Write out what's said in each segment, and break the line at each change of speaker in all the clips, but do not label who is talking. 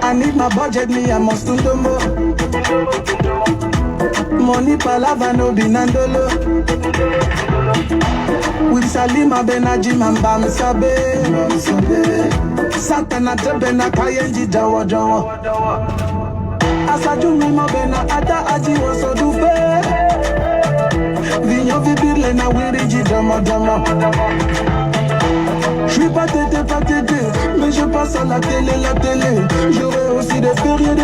I need my budget, me I must do the more. Money palava no binandolo. With Salima Benaji Mamba Sabe. Santana Tebena Kayenji Jawa Jawa. Asaju Mimo Bena Ata Aji Waso Dufe. Vigno Vibile na Wiriji Jama Jama. Je suis pas tété, mais je passe à la télé. J'aurai aussi des fériés,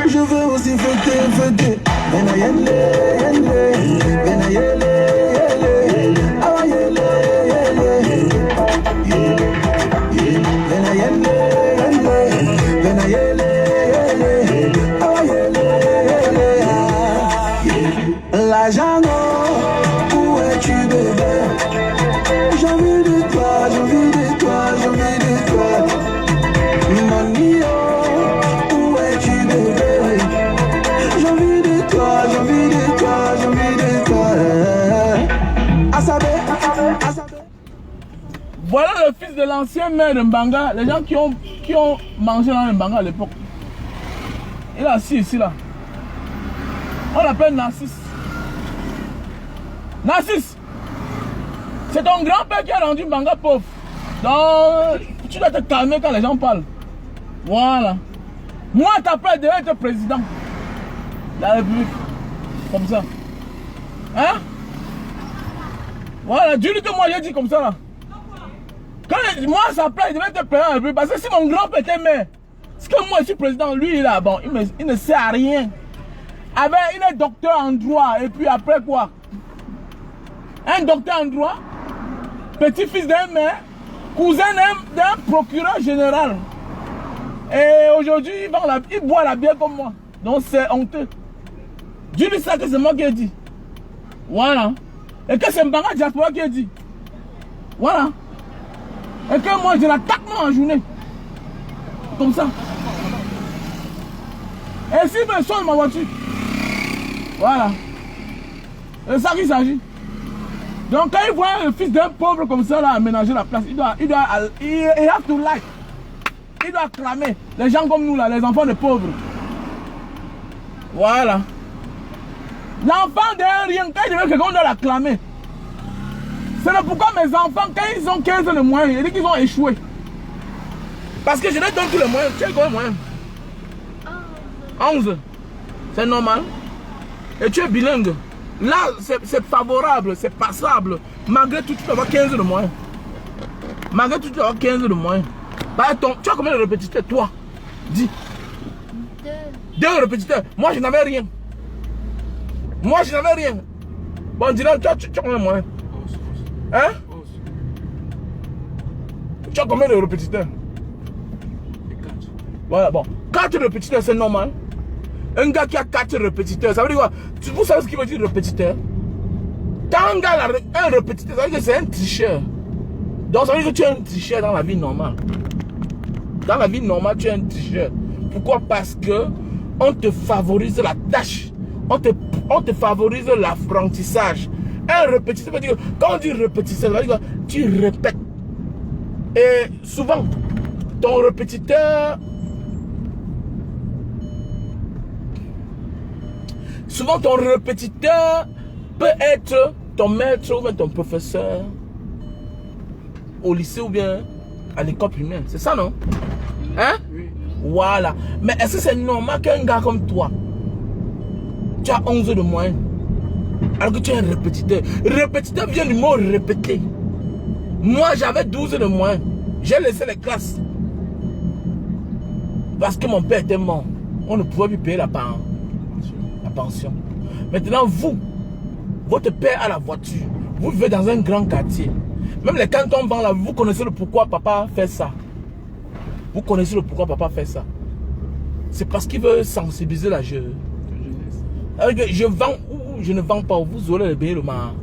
je veux aussi fêter. Benayele, Benayele, Awayele, Benayele, Benayele, Awayele, l'argent, où es-tu bébé? J'ai envie de toi. Money, où es-tu bébé? J'ai envie de toi. Asabé.
Voilà le fils de l'ancien maire de Mbanga, les gens qui ont mangé dans le Mbanga à l'époque. Il est assis ici là. On l'appelle Narcisse. Narcisse, c'est ton grand-père qui a rendu Mbanga pauvre. Donc, tu dois te calmer quand les gens parlent. Voilà. Moi, t'appelles de être président de la République. Comme ça. Hein? Voilà, dis-lui que moi j'ai dit comme ça là. Quand moi ça plaît, il devait être président de la République. Parce que si mon grand-père était maire, c'est que moi je suis président, lui il est bon, il ne sait à rien. Il est docteur en droit, et puis après quoi? Un docteur en droit, petit-fils d'un maire, cousin d'un procureur général. Et aujourd'hui, il boit la bière comme moi. Donc c'est honteux. Dis-lui ça que c'est moi qui ai dit. Voilà. Et que c'est Mbanga Diaspora qui a dit. Voilà. Et que moi je l'attaque en journée. Comme ça. Et s'il me sonne ma voiture. Voilà. C'est ça qu'il s'agit. Donc quand il voit un fils d'un pauvre comme ça là aménager la place, il have to like. Il doit acclamer. Les gens comme nous là, les enfants de pauvres. Voilà. L'enfant de rien, quand il veut quelqu'un, on doit l'acclamer. C'est pourquoi mes enfants, quand ils ont 15 ans de moyens, ils disent qu'ils ont échoué. Parce que je leur donne tous les moyens. Tu as combien de moyens? 11. C'est normal. Et tu es bilingue. Là, c'est favorable, c'est passable. Malgré tout, tu dois avoir 15 de moyens. Malgré tout, tu dois avoir 15 de moyens. Bah, tu as combien de répétiteurs, toi? Dis. 2 répétiteurs. Moi, je n'avais rien. Moi, je n'avais rien. Bon, dis-le, tu as combien de moyens?
11.
Hein?
11.
Tu as combien de répétiteurs?
4.
Voilà, bon. 4 répétiteurs, c'est normal. Un gars qui a 4 répétiteurs, ça veut dire quoi? Vous savez ce qu'il veut dire répétiteur? Quand un gars a un répétiteur, ça veut dire que c'est un tricheur. Donc ça veut dire que tu es un tricheur dans la vie normale. Dans la vie normale, tu es un tricheur. Pourquoi? Parce que on te favorise la tâche. On te favorise l'apprentissage. Un répétiteur veut dire, quand on dit répétiteur, ça veut dire que tu répètes. Et souvent, ton répétiteur... Souvent, ton répétiteur peut être ton maître ou même ton professeur au lycée ou bien à l'école primaire. C'est ça, non? Hein?
Oui.
Voilà. Mais est-ce que c'est normal qu'un gars comme toi, tu as 11 de moyenne? Alors que tu es un répétiteur. Répétiteur vient du mot répéter. Moi, j'avais 12 de moins. J'ai laissé les classes. Parce que mon père était mort. On ne pouvait plus payer la pension. Maintenant, vous, votre père a la voiture. Vous vivez dans un grand quartier. Même les cantons vont là, vous connaissez le pourquoi papa fait ça. Vous connaissez le pourquoi papa fait ça. C'est parce qu'il veut sensibiliser la jeunesse. Alors que je vends ou je ne vends pas, vous aurez le billet le mar.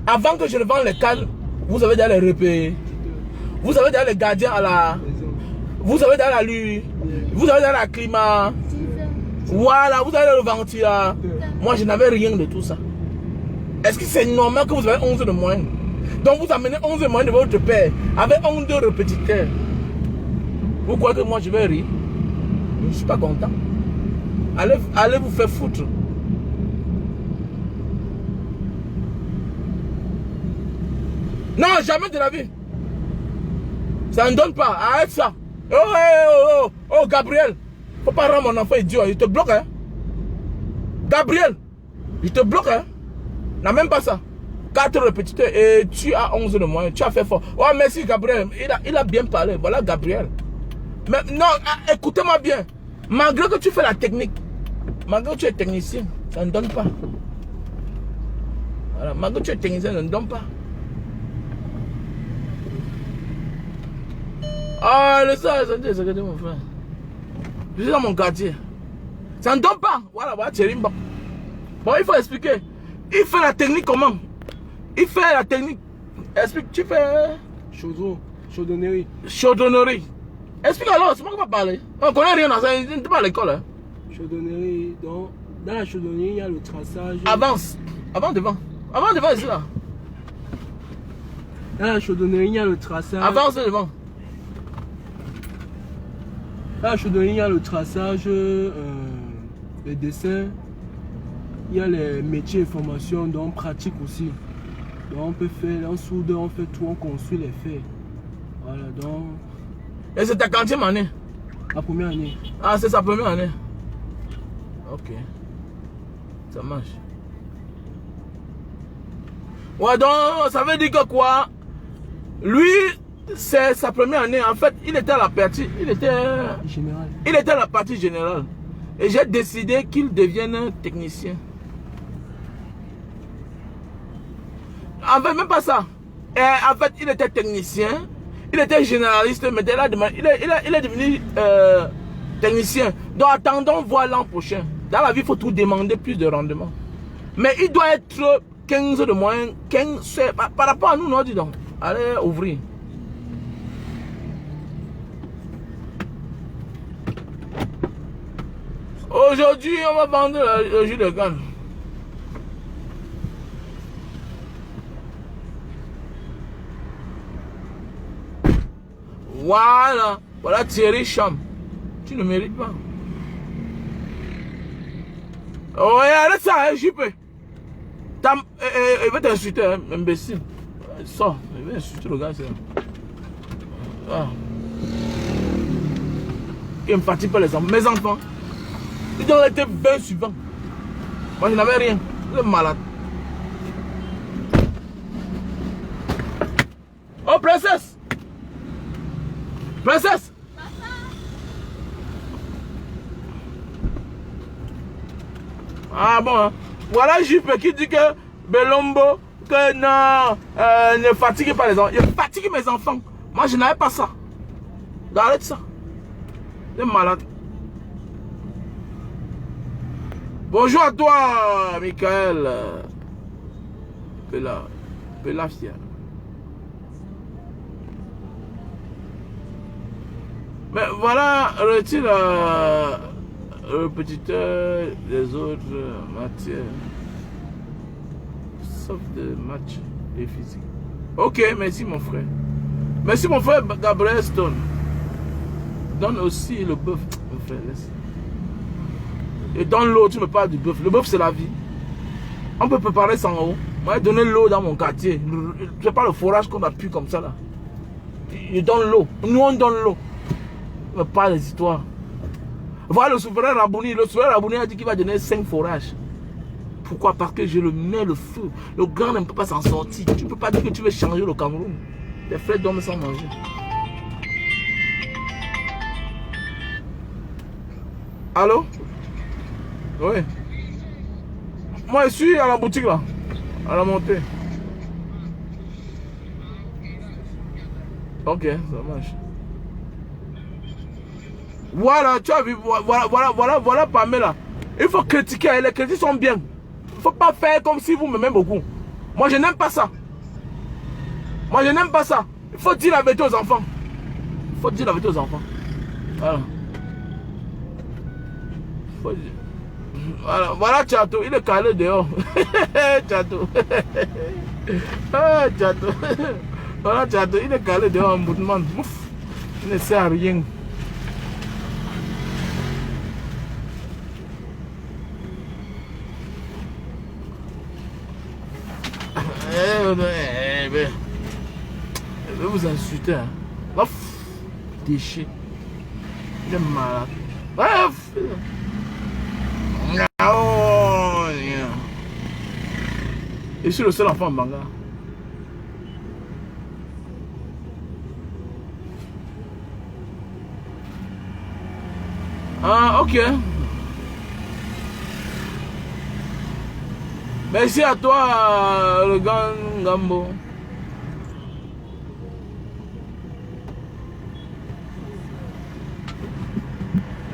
Avant que je ne vende les cannes, vous avez déjà les repères. Vous avez déjà les gardiens à la... Vous avez déjà la lue. Vous avez déjà la climat. Voilà, vous avez le ventilo. Moi, je n'avais rien de tout ça. Est-ce que c'est normal que vous avez 11 de moins? Donc vous amenez 11 de moins de votre père avec 11 de répétiteurs. Vous croyez que moi je vais rire? Je ne suis pas content. Allez vous faire foutre. Non, jamais de la vie. Ça ne donne pas. Arrête ça. Oh, Gabriel. Faut pas rendre mon enfant idiot. Il te bloque, hein. Gabriel. Il te bloque, hein. N'a même pas ça. 4 répétiteurs et tu as 11 de moins. Tu as fait fort. Oh, merci Gabriel. Il a bien parlé. Voilà Gabriel. Mais non, écoutez-moi bien. Malgré que tu fais la technique, malgré que tu es technicien, ça ne donne pas. Voilà, malgré que tu es technicien, ça ne donne pas. Ah, le ça, c'est mon frère. Je suis dans mon quartier. Ça ne donne pas. Voilà, Thierry Mbak. Bon, il faut expliquer. Il fait la technique comment? Il fait la technique. Explique, tu fais...
Chaudonnerie.
Chaudonnerie. Explique alors, c'est moi qui vais parler. On ne connaît rien dans ça, on n'est pas à l'école. Hein.
Chaudonnerie, donc, dans la chaudonnerie, il y a le traçage.
Avance. Avant devant. Avant devant ici là.
Dans la chaudonnerie, il y a le traçage.
Avance devant.
Dans la chaudonnerie, il y a le traçage, les dessins. Il y a les métiers et formations, donc on pratique aussi. Donc on peut faire, en soudeur, on fait tout, on construit les faits. Voilà, donc...
Et c'est ta 40e année?
La première année.
Ah, c'est sa première année. Ok. Ça marche. Ouais, donc, ça veut dire que quoi? Lui, c'est sa première année. En fait, il était à la partie...
Général.
Il était à la partie générale. Et j'ai décidé qu'il devienne technicien. En fait, même pas ça. Et en fait, il était technicien. Il était généraliste, mais il est devenu technicien. Donc, attendons voir l'an prochain. Dans la vie, il faut tout demander plus de rendement. Mais il doit être 15 de moins. 15, par rapport à nous, non, dis donc. Allez, ouvrir. Aujourd'hui, on va vendre le jus de canne. Voilà. Voilà Thierry Cham. Tu ne mérites pas. Oh, arrête ça, hein, JP. Il va t'insulter, hein, imbécile. Sors. Il va insulter le gars, c'est là. Ah. Il me fatigue pas les enfants. Mes enfants. Ils ont été 20 suivants. Moi, je n'avais rien. Je suis malade. Oh, princesse! Princesse! Ah bon, hein? Voilà JP qui dit que Belombo, que non, ne fatigue pas les enfants. Il fatigue mes enfants. Moi, je n'avais pas ça. Arrête ça. Je suis malade. Bonjour à toi, Michael. Pelafia. Mais voilà, retire le petit des autres matières. Sauf de match et physique. Ok, merci mon frère. Merci mon frère Gabriel Stone. Donne aussi le bœuf, mon frère. Laisse. Et dans l'eau, tu me parles du bœuf. Le bœuf, c'est la vie. On peut préparer sans eau. Moi, j'ai donné l'eau dans mon quartier. C'est pas le forage qu'on appuie comme ça là. Il donne l'eau. Nous, on donne l'eau. On ne parle des histoires. Voilà le souverain Rabouni. Le souverain Rabouni a dit qu'il va donner 5 forages. Pourquoi? Parce que je le mets le feu. Le gars ne peut pas s'en sortir. Tu ne peux pas dire que tu veux changer le Cameroun. Les frères dorment sans manger. Allô? Oui. Moi, je suis à la boutique là. À la montée. Ok, ça marche. Voilà, tu as vu, voilà Pamela. Il faut critiquer, les critiques sont bien. Il ne faut pas faire comme si vous m'aimez beaucoup. Moi, je n'aime pas ça. Moi, je n'aime pas ça. Il faut dire la vérité aux enfants. Il faut dire la vérité aux enfants. Voilà. Faut dire. Voilà Tchato, il est calé dehors. Tchato. Ah, Tchato. Voilà Tchato, il est calé dehors en mouvement. Il ne sert à rien. Je vais vous insulter. Hein. Déchet. Il est malade. Bref. Je suis le seul enfant en Banga. Ah, ok. Merci à toi, le Gambo.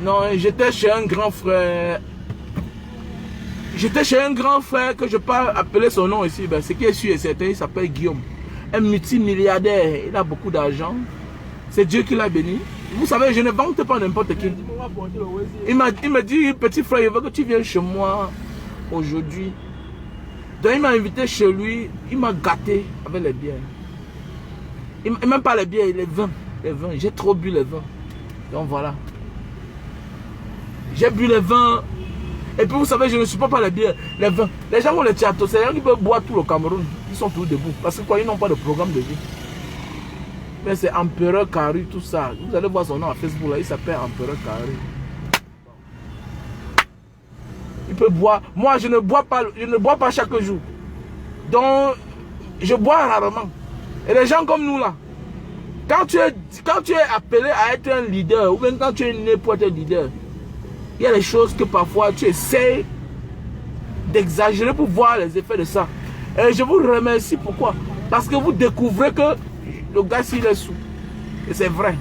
Non, j'étais chez un grand frère. J'étais chez un grand frère que je peux appeler son nom ici. Ben, ce qui est sûr et certain, il s'appelle Guillaume. Un multimilliardaire. Il a beaucoup d'argent. C'est Dieu qui l'a béni. Vous savez, je ne vante pas n'importe qui. Il m'a dit, petit frère, il veut que tu viennes chez moi aujourd'hui. Donc il m'a invité chez lui, il m'a gâté avec les bières. Il même pas les bières, les vins. Les vins. J'ai trop bu les vins. Donc voilà. J'ai bu les vins. Et puis vous savez, je ne supporte pas les bières, les vins. Les gens ont les tchatos, c'est les gens qui peuvent boire tout le Cameroun. Ils sont tous debout. Parce que quoi, ils n'ont pas de programme de vie. Mais c'est Empereur Kari, tout ça. Vous allez voir son nom à Facebook, là, il s'appelle Empereur Kari. Il peut boire. Moi, je ne bois pas chaque jour. Donc, je bois rarement. Et les gens comme nous là, quand tu es appelé à être un leader, ou même quand tu es né pour être un leader, il y a des choses que parfois tu essaies d'exagérer pour voir les effets de ça. Et je vous remercie. Pourquoi? Parce que vous découvrez que le gars s'il est sous. Et c'est vrai.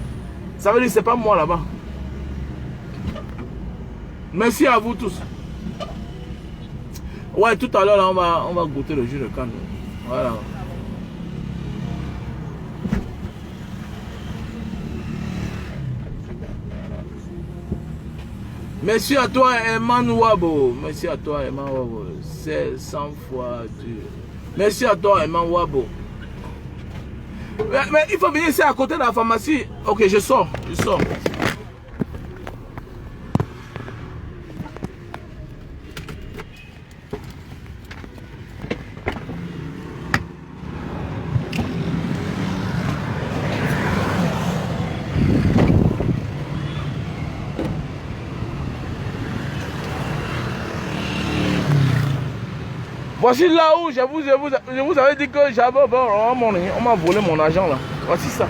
Ça veut dire que ce n'est pas moi là-bas. Merci à vous tous. Ouais, tout à l'heure, on va goûter le jus de canne. Voilà. Merci à toi, Eman Wabo. Merci à toi, Eman Wabo. C'est 100 fois dur. Merci à toi, Eman Wabo. Mais il faut venir ici à côté de la pharmacie. Ok, je sors. Voici là où je vous avais dit que j'avais ouvert Money. On m'a volé mon argent là. Voici ça.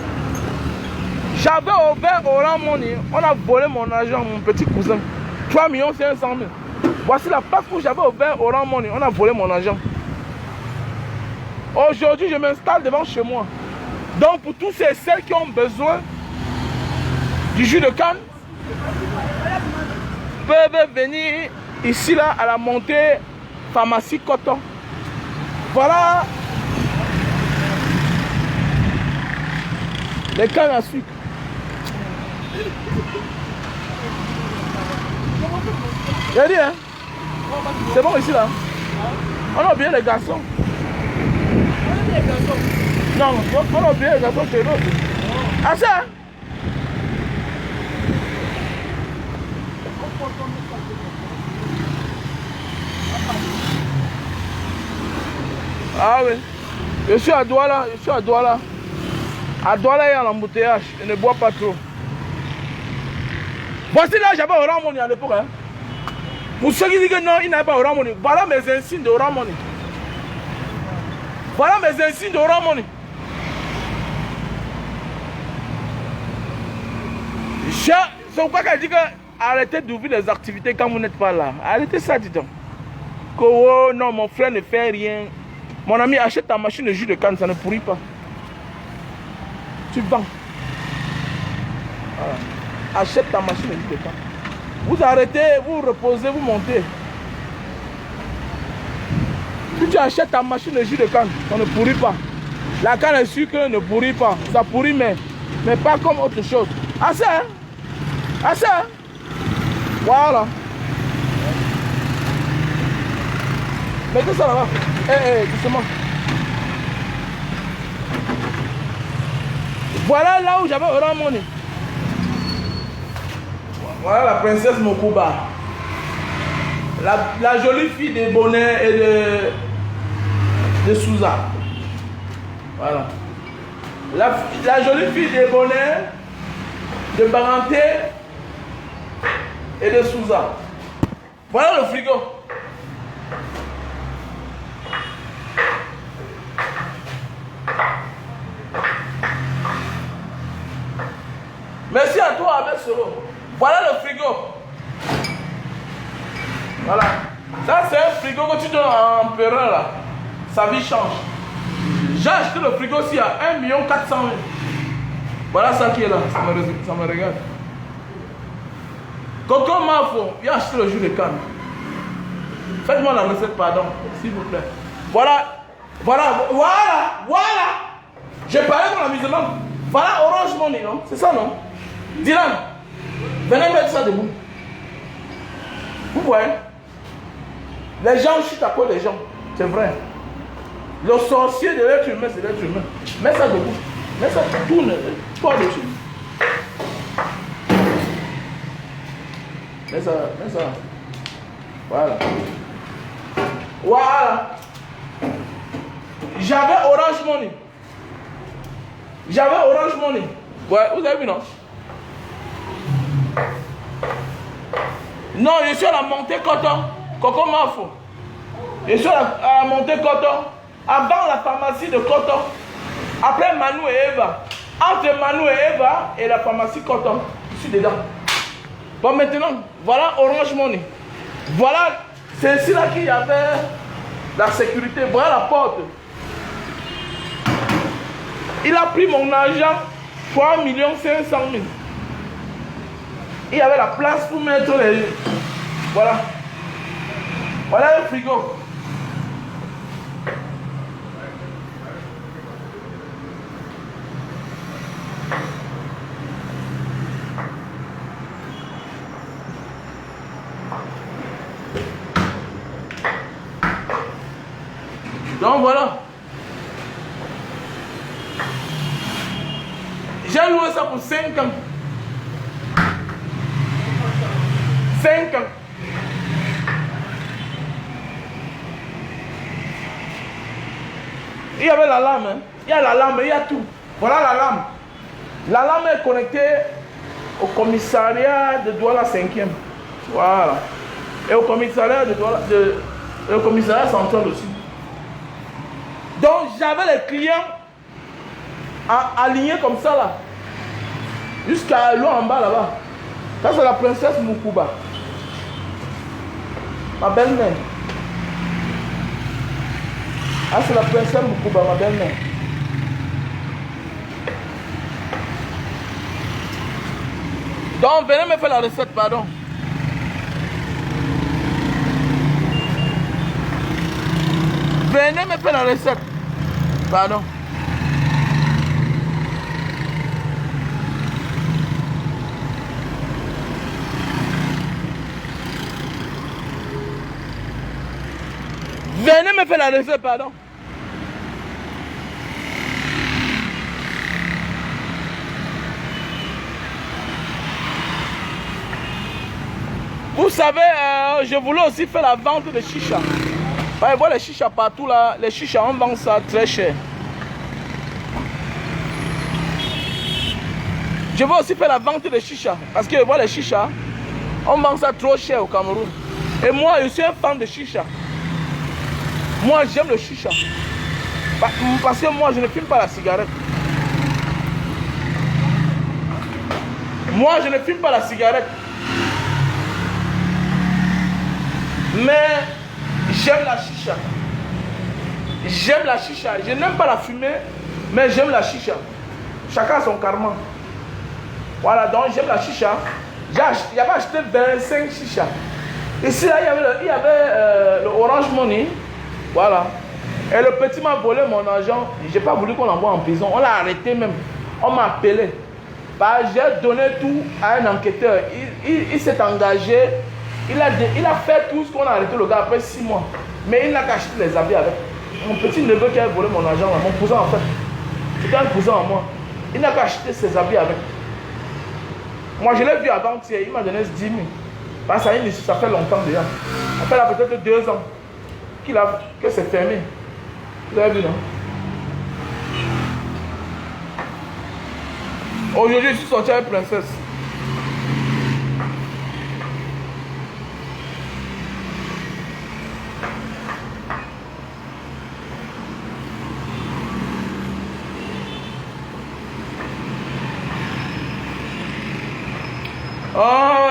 J'avais ouvert Orange Money. On a volé mon argent, mon petit cousin. 3 500 000. Voici la place où j'avais ouvert Orange Money. On a volé mon argent. Aujourd'hui, je m'installe devant chez moi. Donc pour tous et celles qui ont besoin du jus de canne, peuvent venir ici là à la montée pharmacie coton. Voilà les cannes à sucre. J'ai dit hein, c'est bon ici là. On a oublié les garçons. Non, on a oublié les garçons chez nous. Ah ça. Ah oui, je suis à Douala, À Douala, il y a l'embouteillage, je ne bois pas trop. Voici là, j'avais Orange Money à l'époque. Hein. Pour ceux qui disent que non, il n'a pas Orange Money, voilà mes insignes de Orange Money. Voilà mes insignes de Orange Money. C'est pourquoi qu'elle dit que arrêtez d'ouvrir les activités quand vous n'êtes pas là. Arrêtez ça, dis donc. Que oh, non, mon frère ne fait rien. Mon ami, achète ta machine de jus de canne, ça ne pourrit pas. Tu vends. Voilà. Achète ta machine de jus de canne. Vous arrêtez, vous reposez, vous montez. Si tu achètes ta machine de jus de canne, ça ne pourrit pas. La canne est sucre ne pourrit pas. Ça pourrit, mais pas comme autre chose. Assez, hein? Assez, hein? Voilà. Mettez ça là-bas. Doucement. Voilà là où j'avais Orange Money. Voilà la princesse Mokuba. La jolie fille des bonnets et de Souza. Voilà. La jolie fille des bonnets de Baranté et de Souza. Voilà le frigo. Merci à toi, Abel Soro. Voilà le frigo. Voilà. Ça, c'est un frigo que tu donnes en empereur là. Sa vie change. J'ai acheté le frigo aussi à 1 400 000. Voilà ça qui est là. Ça me regarde. Coco Mafo, il a acheté le jus de canne. Faites-moi la recette, pardon, s'il vous plaît. Voilà. J'ai parlé de la musulmane. Voilà Orange Money, non? C'est ça, non? Dylan, venez mettre ça debout. Vous voyez? Les gens chutent à cause des gens. C'est vrai. Le sorcier de l'être humain, c'est l'être humain. Mets ça debout. Mets ça, tourne, toi dessus. Mets ça. Voilà. J'avais Orange Money. Ouais, vous avez vu, non? Non, je suis à la montée Coton. Coco Mafo. Je suis à la montée Coton. Avant la pharmacie de Coton. Après Manu et Eva. Entre Manu et Eva et la pharmacie Coton. Je suis dedans. Bon, maintenant, voilà Orange Money. Voilà, c'est ici là qu'il y avait la sécurité. Voilà la porte. Il a pris mon argent, 3 500 000. Il y avait la place pour mettre les... Voilà. Voilà le frigo. Donc voilà. J'ai loué ça pour 5 ans. 5 ans. Il y avait la lame, hein. Il y a la lame, il y a tout. Voilà la lame. La lame est connectée au commissariat de Douala 5e. Voilà. Et au commissariat de Douala, le commissariat central aussi. Donc j'avais les clients alignés comme ça là. Jusqu'à l'eau en bas là-bas. Ça c'est la princesse Mokuba. Ma belle-mère. Ah, c'est la princesse Mokuba, ma belle-mère. Donc, venez me faire la recette, pardon. Venez me faire la recette. Pardon. Venez me faire la recette, pardon. Vous savez, je voulais aussi faire la vente de chicha. Vous voyez les chichas partout là, les chichas, on vend ça très cher. Je veux aussi faire la vente de chicha. Parce que vous voyez les chichas, on vend ça trop cher au Cameroun. Et moi, je suis un fan de chicha. Moi, j'aime le chicha. Parce que moi, je ne fume pas la cigarette. Moi, je ne fume pas la cigarette. Mais j'aime la chicha. J'aime la chicha. Je n'aime pas la fumer, mais j'aime la chicha. Chacun a son karma. Voilà, donc j'aime la chicha. J'avais acheté 25 chicha. Ici, là, il y avait le Orange Money. Voilà. Et le petit m'a volé mon argent. Je n'ai pas voulu qu'on l'envoie en prison. On l'a arrêté même. On m'a appelé. Bah, j'ai donné tout à un enquêteur. Il s'est engagé. Il a fait tout ce qu'on a arrêté le gars après 6 mois. Mais il n'a qu'à acheter les habits avec. Mon petit neveu qui a volé mon argent, mon cousin en fait. C'était un cousin à moi. Il n'a qu'à acheter ses habits avec. Moi je l'ai vu avant-hier, il m'a donné 10 000. Parce que ça fait longtemps déjà. Ça fait là peut-être 2 ans que c'est fermé. Vous avez vu, non? Aujourd'hui, je suis sorti avec princesse.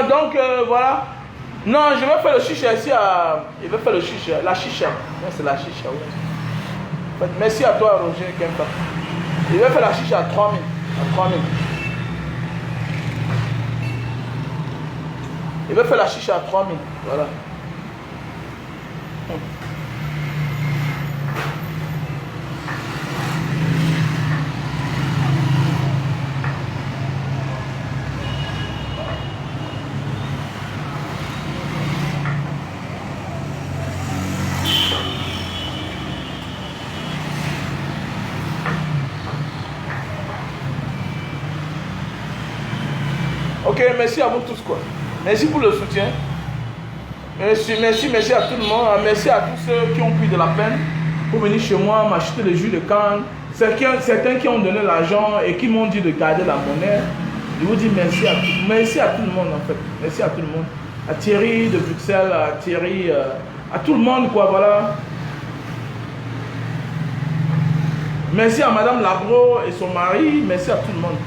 Donc voilà. Non, je vais faire le chicha ici à... Je vais faire le chicha, la chicha. C'est la chicha, oui. Merci à toi, Roger Kempa. Je vais faire la chicha à 3 000. À 3 000. Je vais faire la chicha à 3 000. Voilà. Ok, merci à vous tous quoi. Merci pour le soutien. Merci à tout le monde. Merci à tous ceux qui ont pris de la peine pour venir chez moi, m'acheter le jus de canne. Certains qui ont donné l'argent et qui m'ont dit de garder la monnaie. Je vous dis merci à tout le monde en fait. Merci à tout le monde. À Thierry de Bruxelles, à Thierry, à tout le monde quoi, voilà. Merci à Madame Labro et son mari. Merci à tout le monde.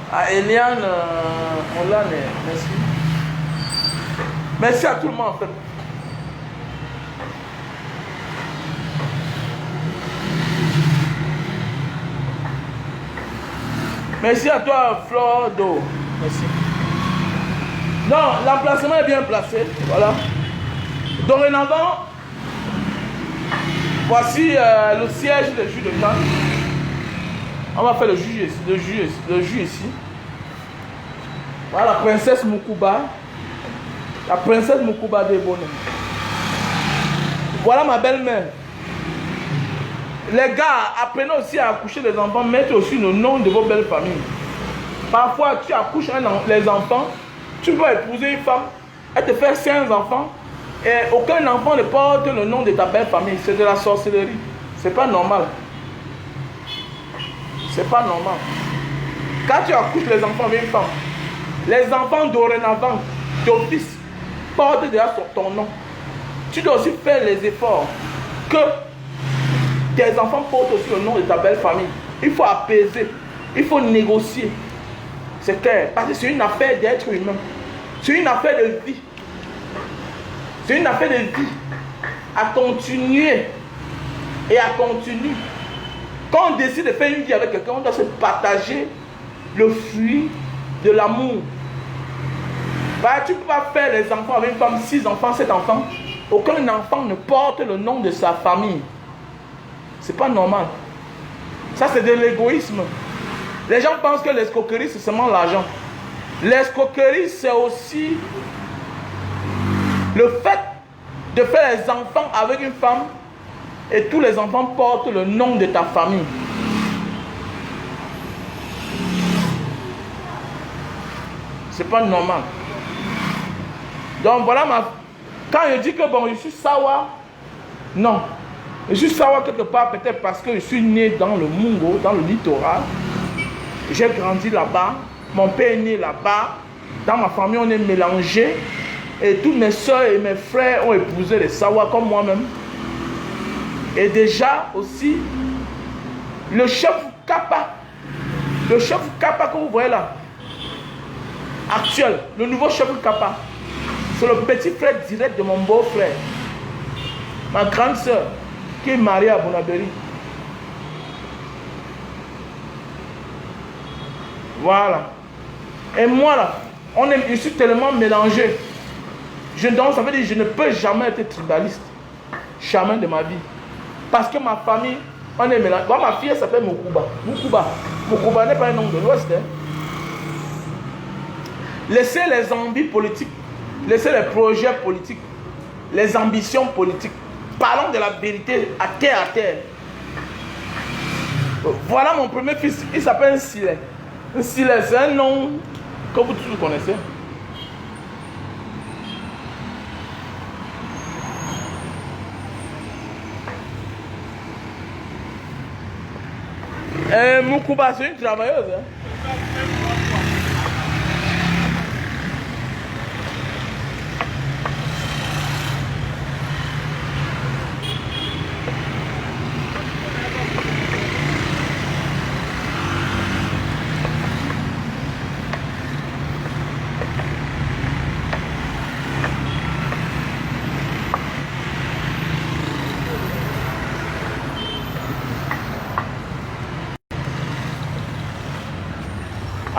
À Eliane, on l'a, merci. Merci à tout le monde en fait. Merci à toi, Flore d'eau. Merci. Non, l'emplacement est bien placé. Voilà. Dorénavant, voici le siège des jus de canne. On va faire le jus ici. Voilà la princesse Mukuba. La princesse Mukuba des Bonhommes. Voilà ma belle-mère. Les gars, apprenez aussi à accoucher les enfants. Mettez aussi le nom de vos belles familles. Parfois, tu accouches les enfants. Tu vas épouser une femme. Elle te fait 5 enfants. Et aucun enfant ne porte le nom de ta belle famille. C'est de la sorcellerie. C'est pas normal. C'est pas normal. Quand tu accouches les enfants avec une femme, les enfants dorénavant, d'office, portent déjà ton nom. Tu dois aussi faire les efforts que tes enfants portent aussi le nom de ta belle famille. Il faut apaiser, il faut négocier. C'est clair, parce que c'est une affaire d'être humain. C'est une affaire de vie. C'est une affaire de vie. À continuer et à continuer. Quand on décide de faire une vie avec quelqu'un, on doit se partager le fruit de l'amour. Bah, tu ne peux pas faire les enfants avec une femme, 6 enfants, 7 enfants. Aucun enfant ne porte le nom de sa famille. C'est pas normal. Ça, c'est de l'égoïsme. Les gens pensent que l'escroquerie, c'est seulement l'argent. L'escroquerie, c'est aussi le fait de faire les enfants avec une femme et tous les enfants portent le nom de ta famille. C'est pas normal. Donc voilà quand je dis que bon, je suis sawa, non. Je suis Sawa quelque part, peut-être parce que je suis né dans le Mungo, dans le littoral. J'ai grandi là-bas. Mon père est né là-bas. Dans ma famille, on est mélangés. Et tous mes soeurs et mes frères ont épousé les Sawa comme moi-même. Et déjà aussi, le chef Kappa que vous voyez là, actuel, le nouveau chef Kappa, c'est le petit frère direct de mon beau-frère. Ma grande soeur, qui est mariée à Bonaberi. Voilà. Et moi là, je suis tellement mélangé. Donc ça veut dire que je ne peux jamais être tribaliste. Jamais de ma vie. Parce que ma famille, on est mélangé. Bon, ma fille elle s'appelle Mokuba. Mokuba n'est pas un nom de l'Ouest. Hein. Laissez les envies politiques, laissez les projets politiques, les ambitions politiques. Parlons de la vérité à terre. Voilà mon premier fils, il s'appelle Silet. Silet, c'est un nom que vous tous connaissez. Moukouba, c'est une travailleuse. Hein?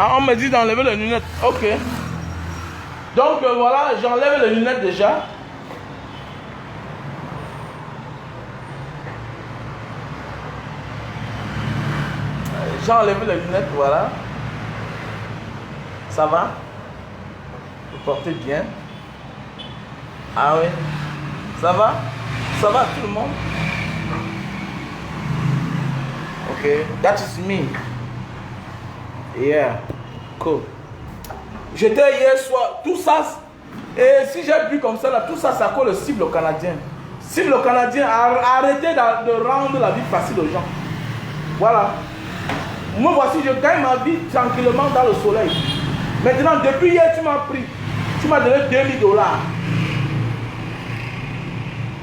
Ah, on me dit d'enlever les lunettes. Ok. Donc voilà, j'enlève les lunettes déjà. J'ai enlevé les lunettes, voilà. Ça va? Vous portez bien. Ah oui. Ça va? Ça va tout le monde? Ok. That is me. Yeah, cool. J'étais hier soir, tout ça, et si j'ai bu comme ça, là, tout ça, ça colle le cible canadien. Cible canadien, arrêtez de rendre la vie facile aux gens. Voilà. Moi, voici, je gagne ma vie tranquillement dans le soleil. Maintenant, depuis hier, tu m'as pris, tu m'as donné $2000.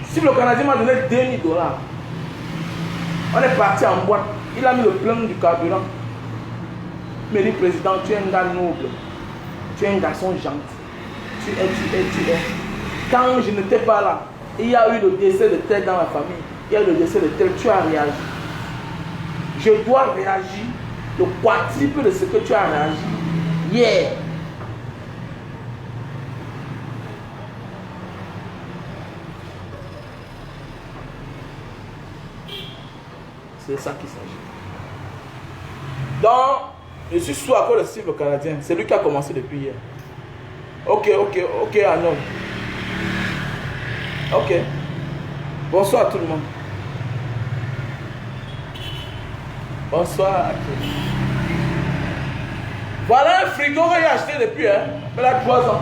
Cible canadien m'a donné $2000. On est parti en boîte. Il a mis le plein du carburant. Mais le président, tu es un gars noble. Tu es un garçon gentil. Tu es. Quand je n'étais pas là, il y a eu le décès de tel dans la famille. Il y a eu le décès de tel. Tu as réagi. Je dois réagir le quadruple de ce que tu as réagi. Yeah. C'est ça qu'il s'agit. Donc, je suis sous accord de cible canadien. C'est lui qui a commencé depuis hier. Ok, Arnaud. Ok. Bonsoir à tout le monde. Bonsoir à tous. Voilà un frigo que j'ai acheté depuis, hein. Il a 3 ans.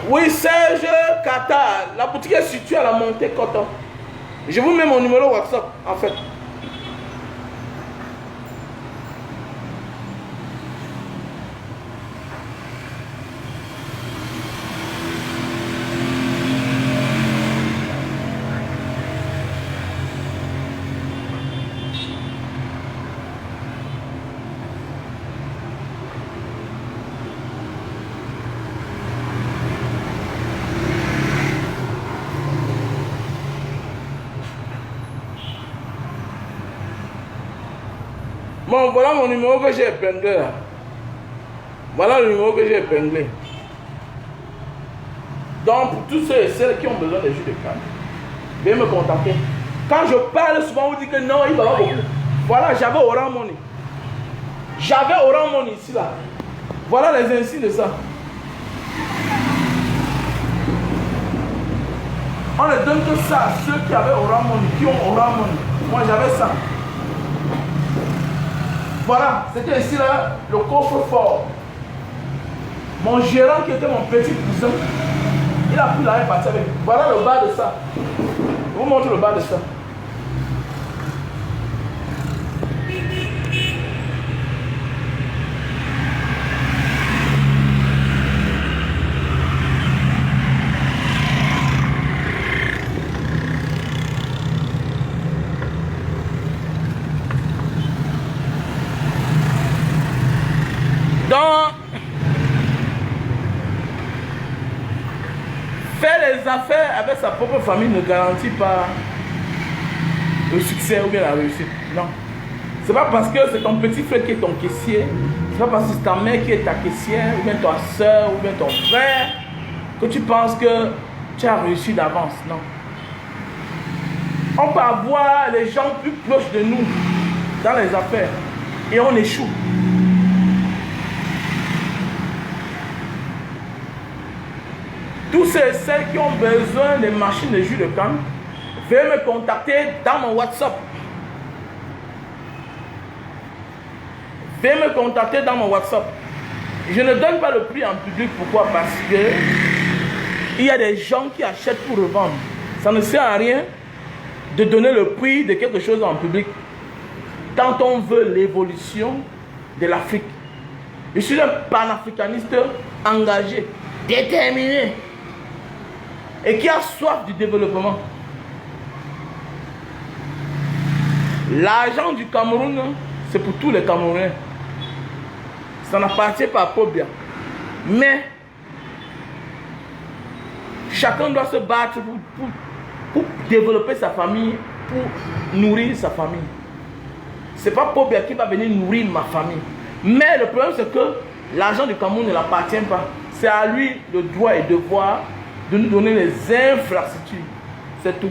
Oui, Serge Qatar. La boutique est située à la montée Coton. Je vous mets mon numéro WhatsApp, en fait. Bon, voilà mon numéro que j'ai épinglé là. Voilà le numéro que j'ai épinglé. Donc, pour tous ceux et celles qui ont besoin de jus de canne, veuillez me contacter. Quand je parle, souvent on dit que non, il va pas beaucoup. Voilà, j'avais Orange Money. J'avais Orange Money ici là. Voilà les insignes de ça. On ne donne que ça à ceux qui avaient Orange Money, qui ont Orange Money. Moi j'avais ça. Voilà, c'était ici là le coffre-fort. Mon gérant qui était mon petit cousin, il a pris l'argent et parti avec. Voilà le bas de ça. Je vous montre le bas de ça. Donc, faire les affaires avec sa propre famille ne garantit pas le succès ou bien la réussite. Non. C'est pas parce que c'est ton petit frère qui est ton caissier, c'est pas parce que c'est ta mère qui est ta caissière, ou bien ta soeur, ou bien ton frère, que tu penses que tu as réussi d'avance. Non. On peut avoir les gens plus proches de nous dans les affaires et on échoue. Tous ceux et celles qui ont besoin des machines de jus de canne, veuillez me contacter dans mon WhatsApp. Veuillez me contacter dans mon WhatsApp. Je ne donne pas le prix en public. Pourquoi? Parce que il y a des gens qui achètent pour revendre. Ça ne sert à rien de donner le prix de quelque chose en public quand on veut l'évolution de l'Afrique. Je suis un panafricaniste engagé, déterminé et qui a soif du développement. L'argent du Cameroun, c'est pour tous les Camerounais. Ça n'appartient pas à Pobia. Mais chacun doit se battre pour développer sa famille, pour nourrir sa famille. Ce n'est pas Pobia qui va venir nourrir ma famille. Mais le problème, c'est que l'argent du Cameroun ne l'appartient pas. C'est à lui le droit et devoir de nous donner les infrastructures. C'est tout.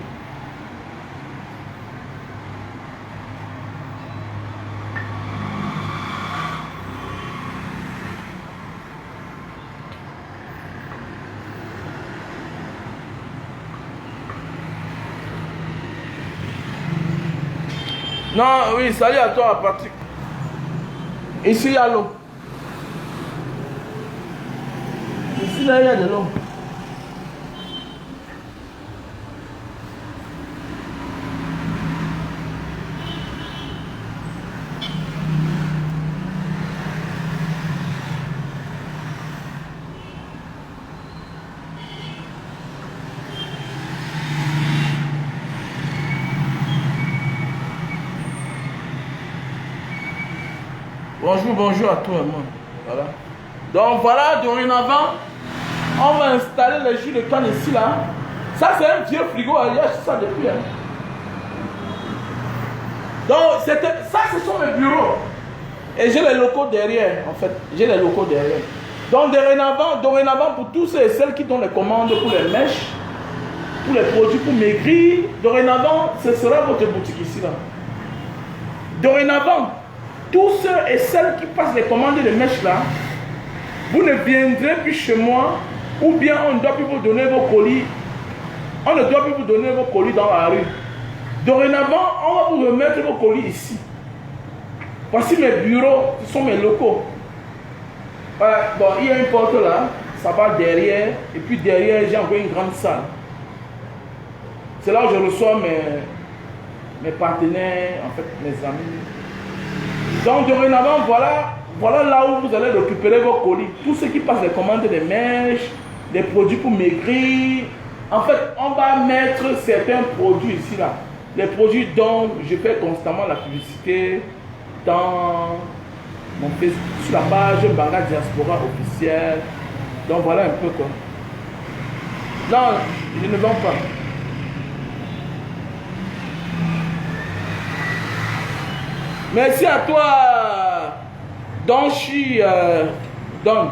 Non, oui, salut à toi, Patrick. Ici, il y a l'eau. Ici, là, il y a de l'eau. Bonjour, bonjour à tout le monde. Voilà. Donc voilà, dorénavant, on va installer le jus de canne ici là. Ça c'est un vieux frigo, il y a ça depuis. Hein. Donc ça ce sont mes bureaux. Et j'ai les locaux derrière en fait. J'ai les locaux derrière. Donc dorénavant pour tous ceux et celles qui donnent les commandes pour les mèches, pour les produits pour maigrir, dorénavant ce sera votre boutique ici là. Dorénavant, tous ceux et celles qui passent les commandes de mèches là, vous ne viendrez plus chez moi, ou bien on ne doit plus vous donner vos colis. On ne doit plus vous donner vos colis dans la rue. Dorénavant, on va vous remettre vos colis ici. Voici mes bureaux, ce sont mes locaux. Voilà, bon, il y a une porte là, ça va derrière, et puis derrière, j'ai encore une grande salle. C'est là où je reçois mes partenaires, en fait, mes amis. Donc dorénavant, voilà là où vous allez récupérer vos colis. Tous ceux qui passent les commandes des mèches, des produits pour maigrir. En fait, on va mettre certains produits ici là. Les produits dont je fais constamment la publicité dans mon Facebook, sur la page Mbanga Diaspora officielle. Donc voilà un peu quoi. Non, je ne vends pas. Merci à toi, Donchi, Don.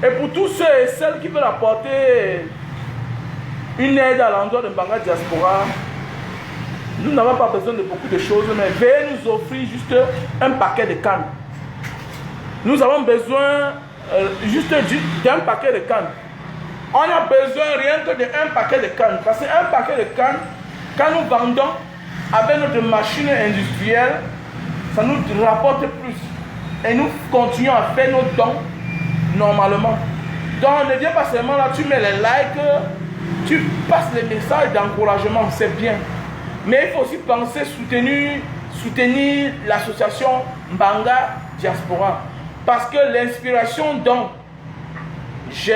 Et pour tous ceux et celles qui veulent apporter une aide à l'endroit de Mbanga Diaspora, nous n'avons pas besoin de beaucoup de choses, mais veuillez nous offrir juste un paquet de cannes. Nous avons besoin juste d'un paquet de cannes. On a besoin rien que d'un paquet de cannes. Parce qu'un paquet de cannes, quand nous vendons, avec notre machine industrielle, ça nous rapporte plus. Et nous continuons à faire nos dons normalement. Donc ne viens pas seulement là, tu mets les likes, tu passes les messages d'encouragement, c'est bien. Mais il faut aussi penser soutenir l'association Mbanga Diaspora. Parce que l'inspiration dont j'ai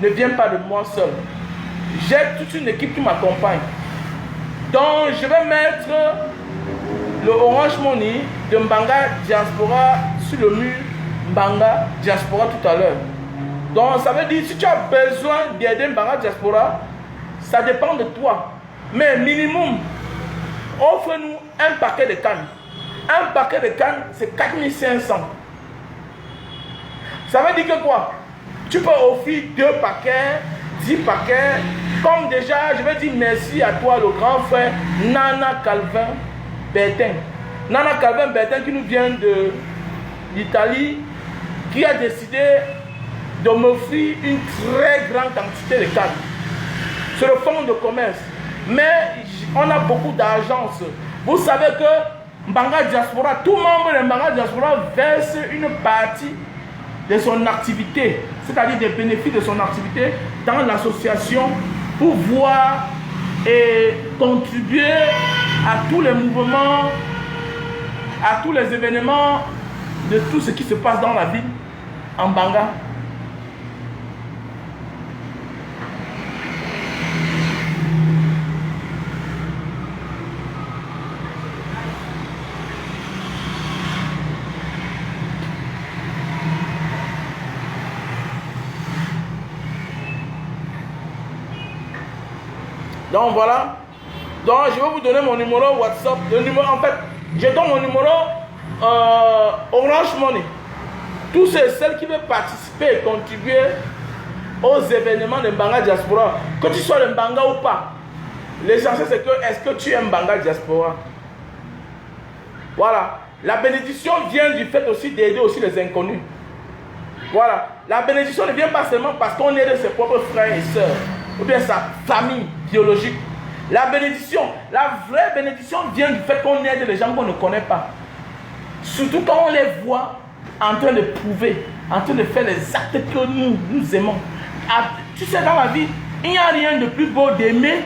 ne vient pas de moi seul. J'ai toute une équipe qui m'accompagne. Donc je vais mettre le Orange Money de Mbanga Diaspora sur le mur Mbanga Diaspora tout à l'heure. Donc ça veut dire si tu as besoin d'aider Mbanga Diaspora, ça dépend de toi. Mais minimum, offre-nous un paquet de cannes. Un paquet de cannes, c'est 4500. Ça veut dire que quoi? Tu peux offrir 2 paquets, 10 paquets. Comme déjà, je vais dire merci à toi, le grand frère Nana Calvin Bertin. Nana Calvin Bertin qui nous vient d'Italie, qui a décidé de m'offrir une très grande quantité de cannes. C'est le fonds de commerce. Mais on a beaucoup d'agences. Vous savez que Mbanga Diaspora, tout membre de Mbanga Diaspora verse une partie de son activité, c'est-à-dire des bénéfices de son activité dans l'association pour voir et contribuer à tous les mouvements, à tous les événements de tout ce qui se passe dans la ville en Mbanga. Donc voilà. Donc je vais vous donner mon numéro WhatsApp. Le numéro, en fait, je donne mon numéro Orange Money. Tous celles qui veulent participer et contribuer aux événements de Mbanga Diaspora, que tu sois de Mbanga ou pas, l'essentiel c'est que est-ce que tu aimes Mbanga Diaspora? Voilà. La bénédiction vient du fait aussi d'aider aussi les inconnus. Voilà. La bénédiction ne vient pas seulement parce qu'on aide ses propres frères et sœurs, ou bien sa famille biologique. La bénédiction, la vraie bénédiction vient du fait qu'on aide les gens qu'on ne connaît pas. Surtout quand on les voit en train de prouver, en train de faire les actes que nous aimons. Ah, tu sais, dans la vie, il n'y a rien de plus beau d'aimer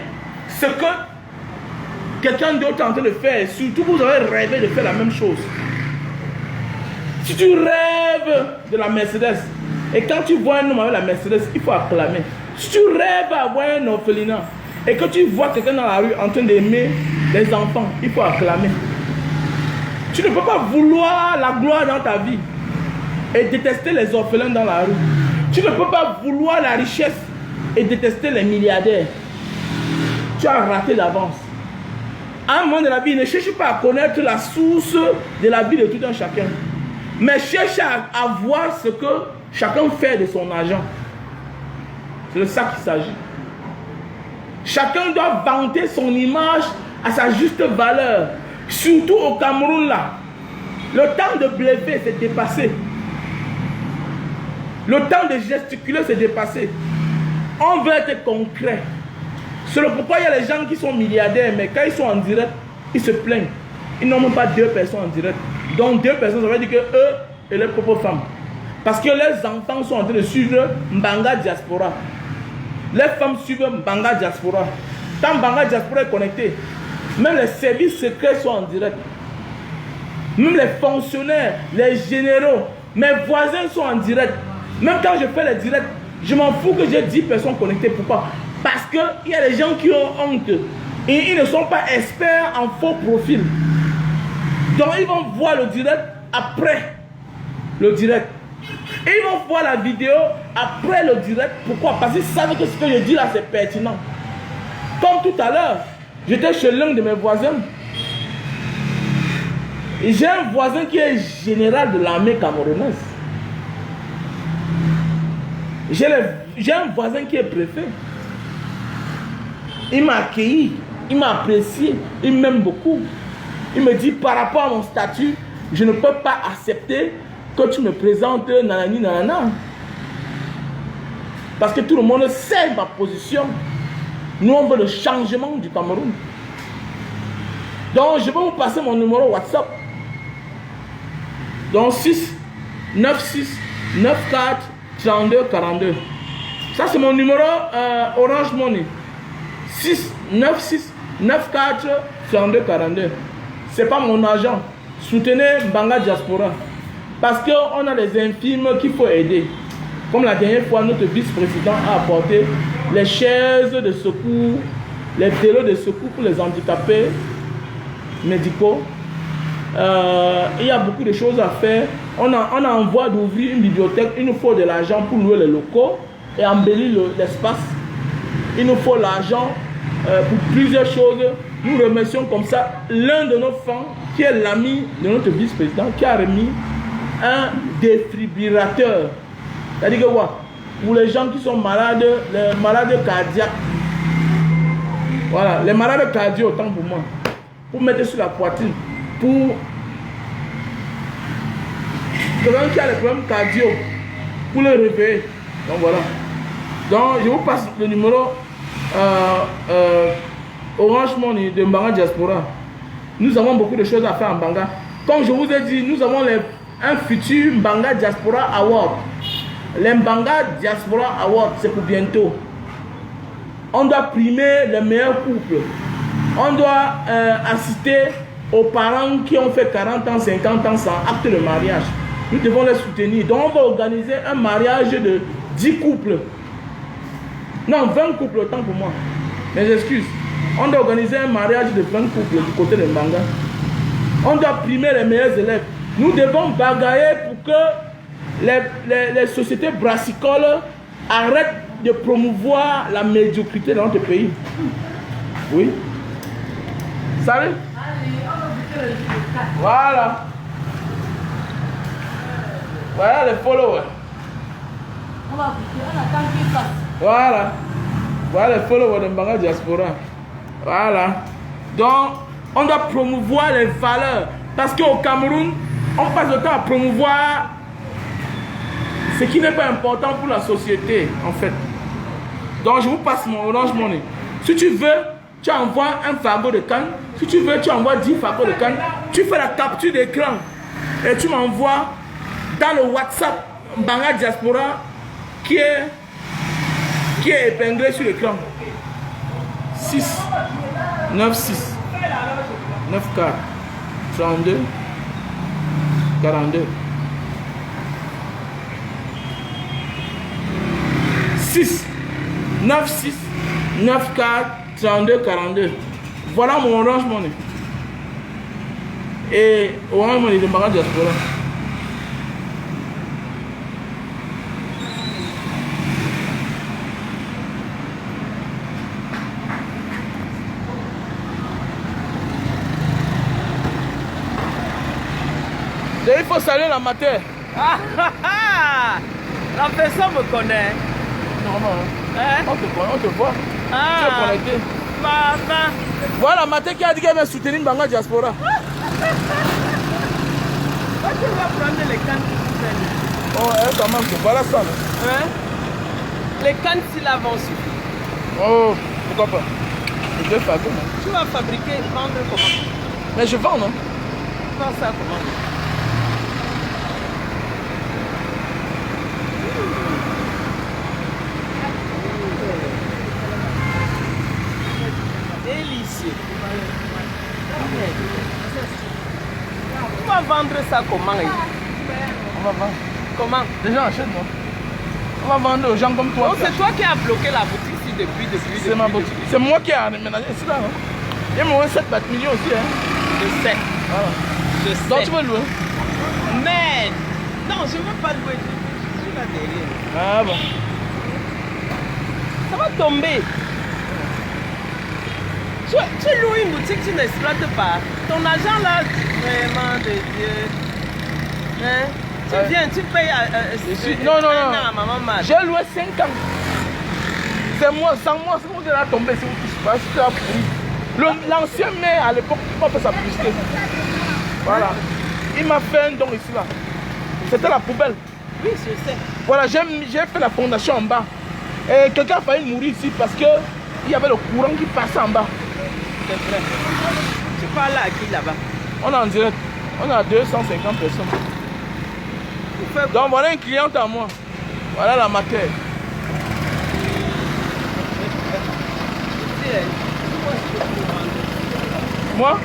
ce que quelqu'un d'autre est en train de faire. Surtout vous avez rêvé de faire la même chose. Si tu rêves de la Mercedes, et quand tu vois un homme avec la Mercedes, il faut acclamer. Si tu rêves d'avoir un orphelinat et que tu vois quelqu'un dans la rue en train d'aimer les enfants, il faut acclamer. Tu ne peux pas vouloir la gloire dans ta vie et détester les orphelins dans la rue. Tu ne peux pas vouloir la richesse et détester les milliardaires. Tu as raté d'avance. À un moment de la vie, ne cherche pas à connaître la source de la vie de tout un chacun, mais cherche à voir ce que chacun fait de son argent. C'est de ça qu'il s'agit. Chacun doit vanter son image à sa juste valeur. Surtout au Cameroun là. Le temps de bluffer s'est dépassé. Le temps de gesticuler s'est dépassé. On veut être concret. C'est pourquoi il y a les gens qui sont milliardaires, mais quand ils sont en direct, ils se plaignent. Ils n'ont même pas 2 personnes en direct. Donc 2 personnes, ça veut dire que eux et leurs propres femmes. Parce que leurs enfants sont en train de suivre Mbanga Diaspora. Les femmes suivent Mbanga Diaspora. Quand Mbanga Diaspora est connecté, même les services secrets sont en direct. Même les fonctionnaires, les généraux, mes voisins sont en direct. Même quand je fais les directs, je m'en fous que j'ai 10 personnes connectées. Pourquoi? Parce qu'il y a des gens qui ont honte. Et ils ne sont pas experts en faux profil. Donc ils vont voir le direct après le direct. Et ils vont voir la vidéo après le direct. Pourquoi? Parce qu'ils savent que ce que je dis là c'est pertinent. Comme tout à l'heure, j'étais chez l'un de mes voisins. Et j'ai un voisin qui est général de l'armée camerounaise. J'ai un voisin qui est préfet. Il m'a accueilli, il m'a apprécié, il m'aime beaucoup. Il me dit par rapport à mon statut, je ne peux pas accepter que tu me présentes nanani nanana. Parce que tout le monde sait ma position. Nous on veut le changement du Cameroun. Donc je vais vous passer mon numéro WhatsApp. Donc 6 96 94 32 42. Ça, c'est mon numéro Orange Money. 6 96 94 32 42. C'est pas mon argent. Soutenez Mbanga Diaspora. Parce qu'on a des infimes qu'il faut aider. Comme la dernière fois, notre vice-président a apporté les chaises de secours, les vélos de secours pour les handicapés médicaux. Il y a beaucoup de choses à faire. On a en voie d'ouvrir une bibliothèque. Il nous faut de l'argent pour louer les locaux et embellir l'espace. Il nous faut l'argent pour plusieurs choses. Nous remercions comme ça l'un de nos fans qui est l'ami de notre vice-président qui a remis un défibrillateur. C'est-à-dire que pour les gens qui sont malades, les malades cardiaques, voilà, les malades cardiaques autant pour moi, pour mettre sur la poitrine, pour quelqu'un qui a des problèmes cardiaques, pour le réveiller. Donc voilà. Donc je vous passe le numéro Orange Money de Mbanga Diaspora. Nous avons beaucoup de choses à faire en Mbanga. Comme je vous ai dit, nous avons un futur Mbanga Diaspora Award. Les Mbanga Diaspora Award, c'est pour bientôt. On doit primer les meilleurs couples. On doit assister aux parents qui ont fait 40 ans, 50 ans sans acte de mariage. Nous devons les soutenir. Donc on va organiser un mariage de 10 couples. Non, 20 couples, autant pour moi. Mes excuses. On doit organiser un mariage de 20 couples du côté de Mbanga. On doit primer les meilleurs élèves. Nous devons bagailler pour que les sociétés brassicoles arrêtent de promouvoir la médiocrité dans notre pays. Oui. Salut. Voilà. Voilà les followers.
On va goûter, on attend qu'il passe.
Voilà. Voilà les followers de Mbanga Diaspora. Voilà. Donc, on doit promouvoir les valeurs. Parce qu'au Cameroun, on passe le temps à promouvoir ce qui n'est pas important pour la société, en fait. Donc, je vous passe mon Orange Money. Si tu veux, tu envoies un fardeau de canne. Si tu veux, tu envoies 10 fardeaux de canne. Tu fais la capture d'écran et tu m'envoies dans le WhatsApp Mbanga Diaspora qui est épinglé sur l'écran. 6 96 94 32 42 6 96 94 32 42. Voilà mon Orange Money. Et Orange Money de Mbanga Diaspora. Et il faut saluer la matière.
La personne me connaît.
Normal.
Hein?
On te connaît, on te voit. Tu es connecté.
Maman.
Voilà la matière qui a dit qu'elle va soutenir Mbanga Diaspora.
Toi, tu vas prendre les cannes qui sont
Oh, elle quand même, voilà ça. Là.
hein? Les cannes si là vont suffire.
Oh, pourquoi pas. Je vais faire comment?
Tu vas fabriquer, vendre comment?
Mais je vends, non?
Tu vends ça comment? Délicieux. Tu vas vendre ça comment?
On va vendre.
Comment?
Les gens achètent, non? On va vendre aux gens comme toi.
Donc c'est toi qui as bloqué la boutique ici depuis.
C'est ma boutique. C'est moi qui ai aménagé ici là, non? Il y a moins 7 millions aussi, hein?
Je sais.
Voilà.
Je sais.
Donc tu veux louer?
Mais non, je ne veux pas louer. Je suis là derrière.
Ah bon.
Ça va tomber. Tu loues une boutique, tu n'exploites pas. Ton argent là, vraiment de Dieu. Hein? Tu viens, tu payes
non, non,
un
non.
an à maman Mad.
J'ai loué 5 ans. C'est moi, sans moi, c'est moi qui l'a tombé. C'est vous qui se passe, c'est la pourri. L'ancien maire à l'époque, il m'a fait sa publicité. Voilà. Il m'a fait un don ici là. C'était la poubelle.
Oui, je sais.
Voilà, j'ai fait la fondation en bas. Et quelqu'un a failli mourir ici parce que il y avait le courant qui passait en bas.
C'est vrai. Tu parles à qui là-bas?
On est en direct. On a 250 personnes. Donc voilà une cliente à moi. Voilà la matière. Moi